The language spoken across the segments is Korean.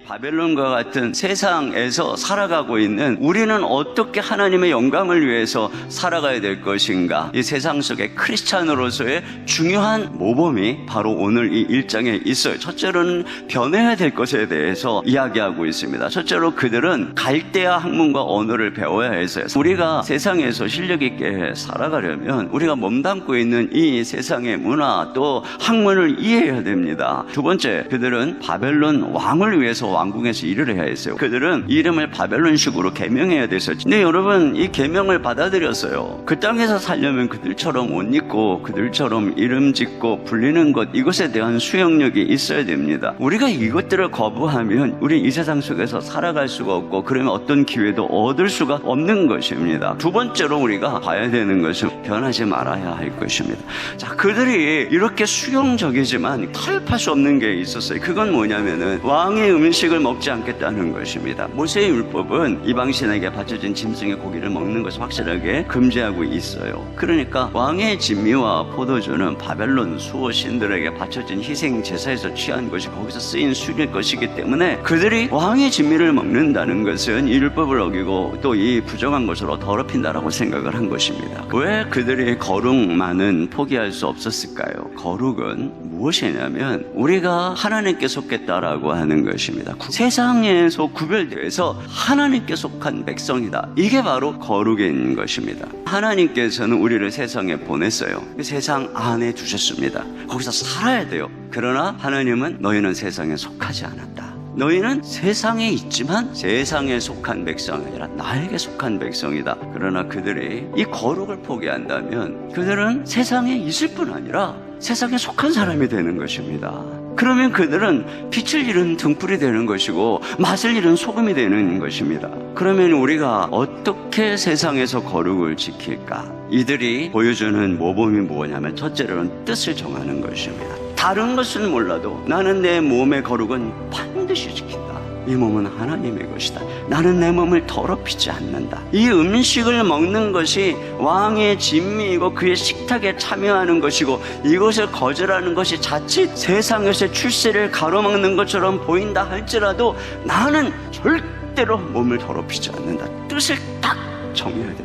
바벨론과 같은 세상에서 살아가고 있는 우리는 어떻게 하나님의 영광을 위해서 살아가야 될 것인가? 이 세상 속에 크리스찬으로서의 중요한 모범이 바로 오늘 이 1장에 있어요. 첫째로는 변해야 될 것에 대해서 이야기하고 있습니다. 첫째로 그들은 갈대아 학문과 언어를 배워야 해서요. 우리가 세상에서 실력 있게 살아가려면 우리가 몸담고 있는 이 세상의 문화 또 학문을 이해해야 됩니다. 두 번째, 그들은 바벨론 왕을 위해서 왕궁에서 일을 해야 했어요. 그들은 이름을 바벨론식으로 개명해야 됐었지. 근데 여러분, 이 개명을 받아들였어요. 그 땅에서 살려면 그들처럼 옷 입고 그들처럼 이름 짓고 불리는 것, 이것에 대한 수용력이 있어야 됩니다. 우리가 이것들을 거부하면 우리 이 세상 속에서 살아갈 수가 없고 그러면 어떤 기회도 얻을 수가 없는 것입니다. 두 번째로 우리가 봐야 되는 것은 변하지 말아야 할 것입니다. 자, 그들이 이렇게 수용적이지만 타협할 수 없는 게 있었어요. 그건 뭐냐면은 왕의 음식을 먹지 않겠다는 것입니다. 모세의 율법은 이방신에게 바쳐진 짐승의 고기를 먹는 것을 확실하게 금지하고 있어요. 그러니까 왕의 진미와 포도주는 바벨론 수호 신들에게 바쳐진 희생 제사에서 취한 것이 거기서 쓰인 술일 것이기 때문에 그들이 왕의 진미를 먹는다는 것은 이 율법을 어기고 또 이 부정한 것으로 더럽힌다라고 생각을 한 것입니다. 왜 그들이 거룩만은 포기할 수 없었을까요? 거룩은 무엇이냐면 우리가 하나님께 속겠다라고 하는 것입니다. 세상에서 구별되어서 하나님께 속한 백성이다. 이게 바로 거룩인 것입니다. 하나님께서는 우리를 세상에 보냈어요. 세상 안에 두셨습니다. 거기서 살아야 돼요. 그러나 하나님은 너희는 세상에 속하지 않았다. 너희는 세상에 있지만 세상에 속한 백성이 아니라 나에게 속한 백성이다. 그러나 그들이 이 거룩을 포기한다면 그들은 세상에 있을 뿐 아니라 세상에 속한 사람이 되는 것입니다. 그러면 그들은 빛을 잃은 등불이 되는 것이고 맛을 잃은 소금이 되는 것입니다. 그러면 우리가 어떻게 세상에서 거룩을 지킬까? 이들이 보여주는 모범이 뭐냐면 첫째로는 뜻을 정하는 것입니다. 다른 것은 몰라도 나는 내 몸의 거룩은 반드시 지킨다. 이 몸은 하나님의 것이다. 나는 내 몸을 더럽히지 않는다. 이 음식을 먹는 것이 왕의 진미이고 그의 식탁에 참여하는 것이고 이것을 거절하는 것이 자칫 세상에서 출세를 가로막는 것처럼 보인다 할지라도 나는 절대로 몸을 더럽히지 않는다. 뜻을 딱 정해야 됩니다.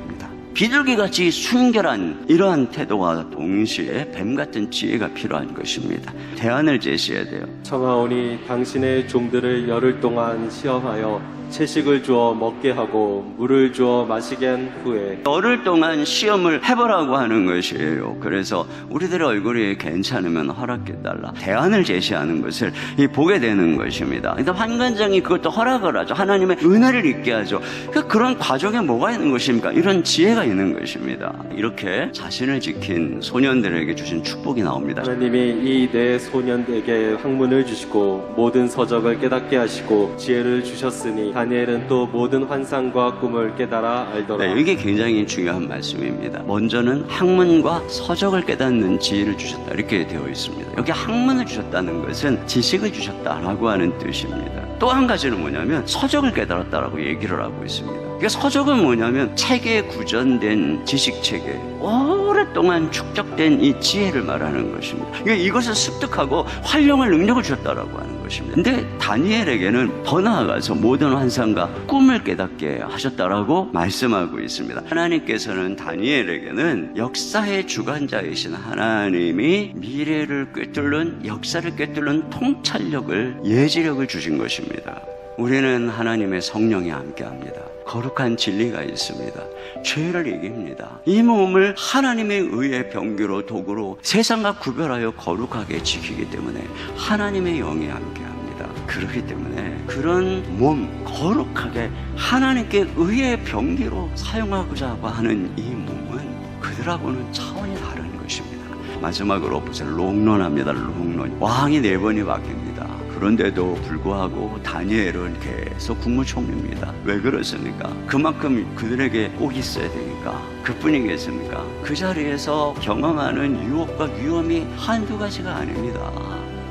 비둘기같이 순결한 이러한 태도와 동시에 뱀같은 지혜가 필요한 것입니다. 대안을 제시해야 돼요. 청하오니 당신의 종들을 열흘 동안 시험하여 채식을 주어 먹게 하고 물을 주어 마시게 한 후에 열흘 동안 시험을 해보라고 하는 것이에요. 그래서 우리들의 얼굴이 괜찮으면 허락해달라. 대안을 제시하는 것을 보게 되는 것입니다. 그러니까 환관장이 그것도 허락을 하죠. 하나님의 은혜를 있게 하죠. 그런 과정에 뭐가 있는 것입니까? 이런 지혜가 있는 것입니다. 이렇게 자신을 지킨 소년들에게 주신 축복이 나옵니다. 하나님이 이 네 소년에게 학문을 주시고 모든 서적을 깨닫게 하시고 지혜를 주셨으니 다니엘은 또 모든 환상과 꿈을 깨달아 알더라. 네, 이게 굉장히 중요한 말씀입니다. 먼저는 학문과 서적을 깨닫는 지혜를 주셨다 이렇게 되어 있습니다. 여기 학문을 주셨다는 것은 지식을 주셨다라고 하는 뜻입니다. 또 한 가지는 뭐냐면 서적을 깨달았다라고 얘기를 하고 있습니다. 그러니까 서적은 뭐냐면 체계에 구전된 지식체계, 오랫동안 축적된 이 지혜를 말하는 것입니다. 그러니까 이것을 습득하고 활용할 능력을 주셨다라고 하는 것입니다. 근데 다니엘에게는 더 나아가서 모든 환상과 꿈을 깨닫게 하셨다라고 말씀하고 있습니다. 하나님께서는 다니엘에게는 역사의 주관자이신 하나님이 미래를 꿰뚫는, 역사를 꿰뚫는 통찰력을, 예지력을 주신 것입니다. 우리는 하나님의 성령이 함께합니다. 거룩한 진리가 있습니다. 죄를 이깁니다. 이 몸을 하나님의 의의 병기로 도구로 세상과 구별하여 거룩하게 지키기 때문에 하나님의 영이 함께합니다. 그렇기 때문에 그런 몸 거룩하게 하나님께 의의 병기로 사용하고자 하는 이 몸은 그들하고는 차원이 다른 것입니다. 마지막으로 보세요. 롱런합니다. 롱런. 왕이 4번이 바뀝니다. 그런데도 불구하고 다니엘은 계속 국무총리입니다. 왜 그렇습니까? 그만큼 그들에게 꼭 있어야 되니까. 그뿐이겠습니까? 그 자리에서 경험하는 유혹과 위험이 한두 가지가 아닙니다.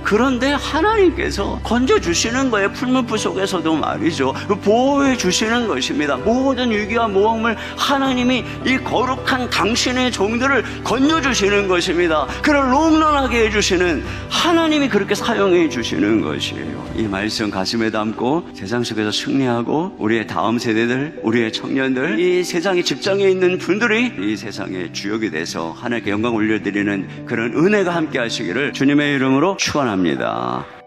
그런데 하나님께서 건져주시는 거예요. 풀무불 속에서도 말이죠. 보호해 주시는 것입니다. 모든 위기와 모험을 하나님이 이 거룩한 당신의 종들을 건져주시는 것입니다. 그를 롱런하게 해주시는 하나님이 그렇게 사용해 주시는 것이에요. 이 말씀 가슴에 담고 세상 속에서 승리하고 우리의 다음 세대들, 우리의 청년들, 이 세상의 직장에 있는 분들이 이 세상의 주역이 돼서 하나님께 영광 올려드리는 그런 은혜가 함께 하시기를 주님의 이름으로 축원합니다.